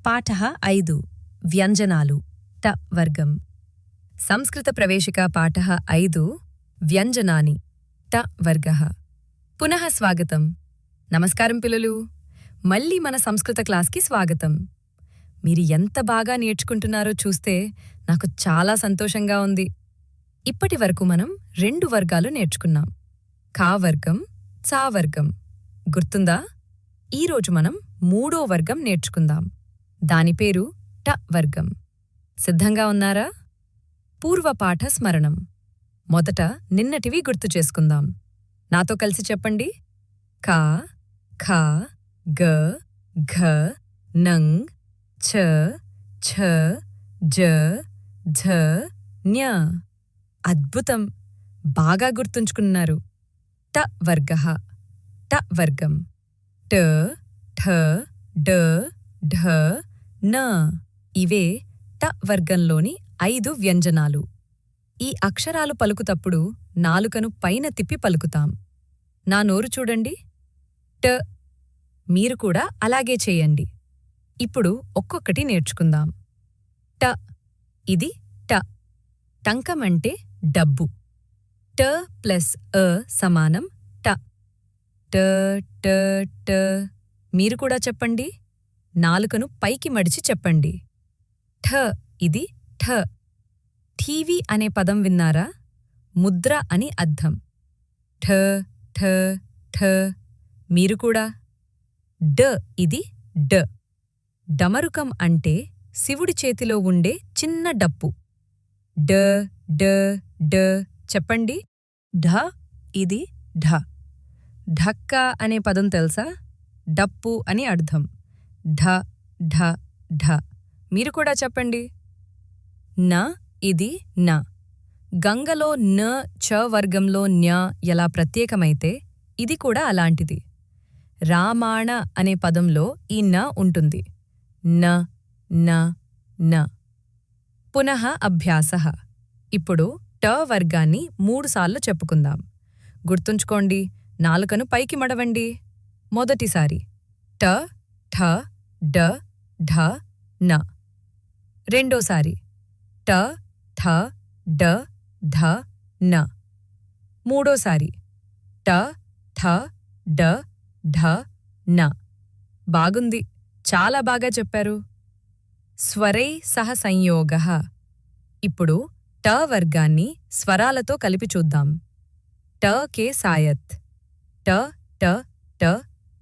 పాఠः 5 వ్యంజనాలు ట వర్గం సంస్కృత ప్రవేశిక పాఠः 5 వ్యంజనాని ట వర్గః పునః స్వాగతం. నమస్కారం పిల్లలు, మళ్ళీ మన సంస్కృత క్లాస్కి స్వాగతం. మీరు ఎంత బాగా నేర్చుకుంటున్నారో చూస్తే నాకు చాలా సంతోషంగా ఉంది. ఇప్పటి వరకు మనం 2 వర్గాలు నేర్చుకున్నాం, కా వర్గం, చా వర్గం. గుర్తుందా? ఈరోజు మనం 3వ వర్గం నేర్చుకుందాం. దాని పేరు ట వర్గం. సిద్ధంగా ఉన్నారా? పూర్వపాఠ స్మరణం. మొదట నిన్నటివి గుర్తు చేసుకుందాం. నాతో కలిసి చెప్పండి. కా, ఖ, గ, ఘ, నంగ్, ఛ, ఛ, జ, ఝ, న్య. అద్భుతం! బాగా గుర్తుంచుకున్నారు. ట వర్గః, ట వర్గం. ట, ఠ, డ, ఢ, న. ఇవే ట వర్గంలోని 5 వ్యంజనాలు. ఈ అక్షరాలు పలుకుతప్పుడు నాలుకను పైన తిప్పి పలుకుతాం. నా నోరు చూడండి. ట. మీరు కూడా అలాగే చేయండి. ఇప్పుడు ఒక్కొక్కటి నేర్చుకుందాం. ట. ఇది ట. టంకం అంటే డబ్బు. ట ప్లస్ అ సమానం ట. ట ట ట. మీరు కూడా చెప్పండి. నాలుకను పైకి మడిచి చెప్పండి. ఠ. ఇది ఠ. టీవీ అనే పదం విన్నారా? ముద్ర అని అర్థం. ఠ ఠ ఠ. మీరు కూడా. డ. ఇది డ. డమరుకం అంటే శివుడి చేతిలో ఉండే చిన్న డప్పు. డ డ డ. చెప్పండి. ఢ. ఇది ఢ. ఢక్క అనే పదం తెలుసా? డప్పు అని అర్థం. ఢ ఢ ఢ. మీరు కూడా చెప్పండి. న. ఇది న. గంగలో న, చ వర్గంలో న్య ఎలా ప్రత్యేకమైతే ఇది కూడా అలాంటిది. రామాణ అనే పదంలో ఈ న ఉంటుంది. న న న. పునః అభ్యాసః. ఇప్పుడు ట వర్గాన్ని 3 సార్లు చెప్పుకుందాం. గుర్తుంచుకోండి. నాలుకను పైకి మడవండి. మొదటిసారి ట ఠ డ ఢ న. రెండోసారి ట ఠ డ ధ న. మూడోసారి ట ఠ డ ఢ న. బాగుంది, చాలా బాగా చెప్పారు. స్వరై సహ సంయోగః. ఇప్పుడు ట వర్గాన్ని స్వరాలతో కలిపి చూద్దాం. ట కే సాయత్. ట ట ట.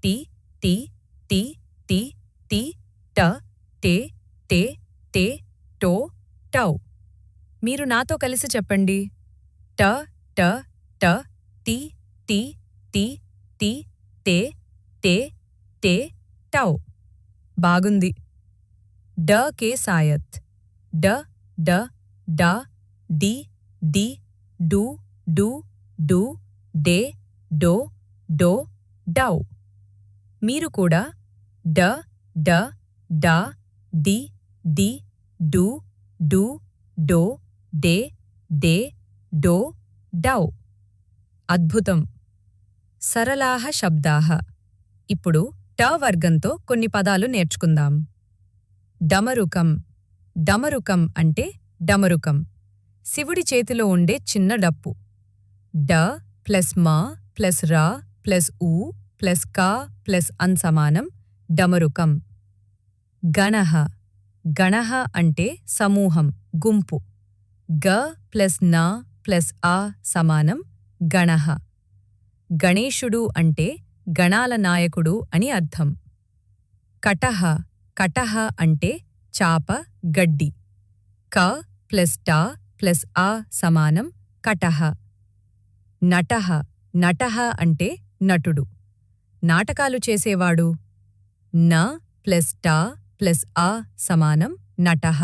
T T T T T ట టే టే తే టో టౌ. మీరు నాతో కలిసి చెప్పండి. ట ట ట. టి టి టి టి తే తే తే టౌ. బాగుంది. డ కే సాయత్. డ డ డ. డి డి డు డు డు డే డో డో డౌ. మీరు కూడా. డ డ డ. డి డి డు డు డో డే డే డో డౌ. అద్భుతం! సరళాః శబ్దాః. ఇప్పుడు ట వర్గంతో కొన్ని పదాలు నేర్చుకుందాం. డమరుకం. డమరుకం అంటే డమరుకం. శివుడి చేతిలో ఉండే చిన్న డప్పు. డ ప్లస్ మ ప్లస్ ర ప్లస్ ఉ ప్లస్ క ప్లస్ అన్ సమానం డమరుకం. గణః. గణః అంటే సమూహం, గుంపు. గ ప్లస్ న ప్లస్ అ సమానం గణః. గణేశుడు అంటే గణాల నాయకుడు అని అర్థం. కటః. కటః అంటే చాప, గడ్డి. క ప్లస్ ట ప్లస్ అ సమానం కటః. నటః. నటః అంటే నటుడు, నాటకాలు చేసేవాడు. న ప్లస్ ట ప్లస్ అ సమానం నటః.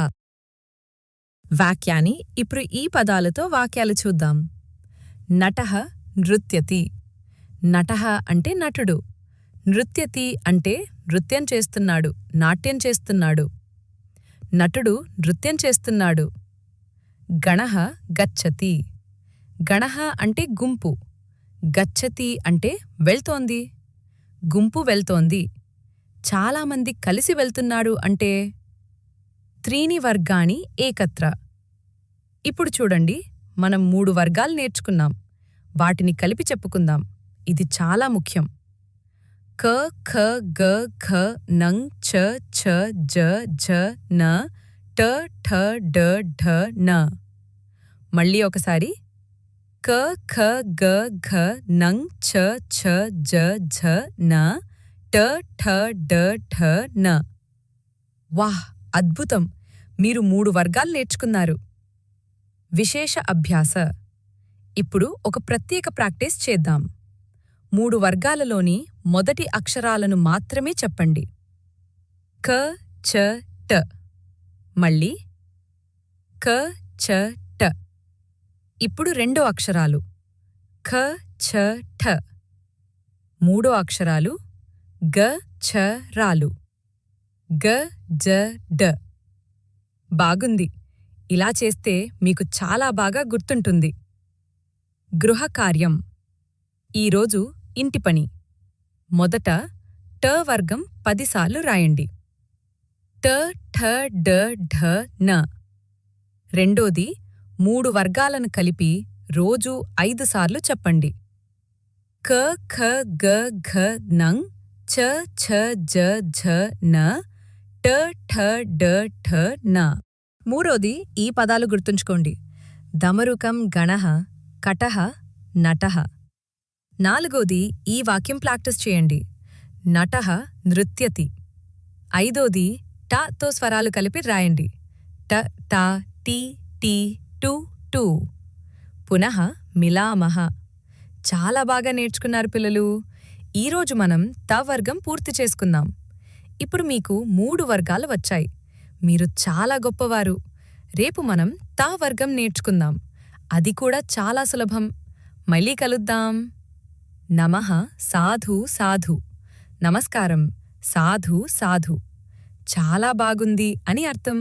వాక్యాన్ని ఇప్పుడు ఈ పదాలతో వాక్యాలు చూద్దాం. నటః నృత్యతి. నటః అంటే నటుడు. నృత్యతి అంటే నృత్యం చేస్తున్నాడు, నాట్యం చేస్తున్నాడు. నటుడు నృత్యం చేస్తున్నాడు. గణః గచ్చతి. గణః అంటే గుంపు. గచ్చతి అంటే వెళ్తోంది. గుంపు వెళ్తోంది. చాలామంది కలిసి వెళ్తున్నాడు అంటే త్రీని వర్గాణి ఏకత్ర. ఇప్పుడు చూడండి, మనం 3 వర్గాలు నేర్చుకున్నాం. వాటిని కలిపి చెప్పుకుందాం. ఇది చాలా ముఖ్యం. క ఖ గ ఘ నం చ ఛ జ ఝ న ట ఠ డ ఢ న. మళ్ళీ ఒకసారి. క ఖ గ ఘ నం ఛ ఛ జ ఝ న ట ఠ డ ఢ న. వాహ్, అద్భుతం! మీరు 3 వర్గాలు నేర్చుకున్నారు. విశేష అభ్యాస. ఇప్పుడు ఒక ప్రత్యేక ప్రాక్టీస్ చేద్దాం. 3 వర్గాలలోని మొదటి అక్షరాలను మాత్రమే చెప్పండి. క చ ట. మళ్ళీ క చ ట. ఇప్పుడు రెండో అక్షరాలు ఖ ఛ ఠ. మూడో అక్షరాలు గ ఛ రాలు. గ జ డ. బాగుంది. ఇలా చేస్తే మీకు చాలా బాగా గుర్తుంటుంది. గృహ కార్యం. ఈరోజు ఇంటి పని. మొదట ట వర్గం 10 సార్లు రాయండి. ట ఠ డ ఢ న. రెండోది 3 వర్గాలను కలిపి రోజూ 5 సార్లు చెప్పండి. క ఖ గ ఘ నం చ ఛ జ ఝ న ట ఠ డ ఠ న. మూడోది ఈ పదాలు గుర్తుంచుకోండి. దమరుకం గణః కటః నటః. నాలుగోది ఈ వాక్యం ప్రాక్టీస్ చేయండి. నటః నృత్యతి. ఐదోది ట తో స్వరాలు కలిపి రాయండి. ట ట టి టి టు టు. పునః మిలామః. చాలా బాగా నేర్చుకున్నారు పిల్లలు. ఈరోజు మనం త వర్గం పూర్తి చేసుకుందాం. ఇప్పుడు మీకు 3 వర్గాలు వచ్చాయి. మీరు చాలా గొప్పవారు. రేపు మనం త వర్గం నేర్చుకుందాం. అది కూడా చాలా సులభం. మళ్ళీ కలుద్దాం. నమః సాధు సాధు. నమస్కారం సాధు సాధు. చాలా బాగుంది అని అర్థం.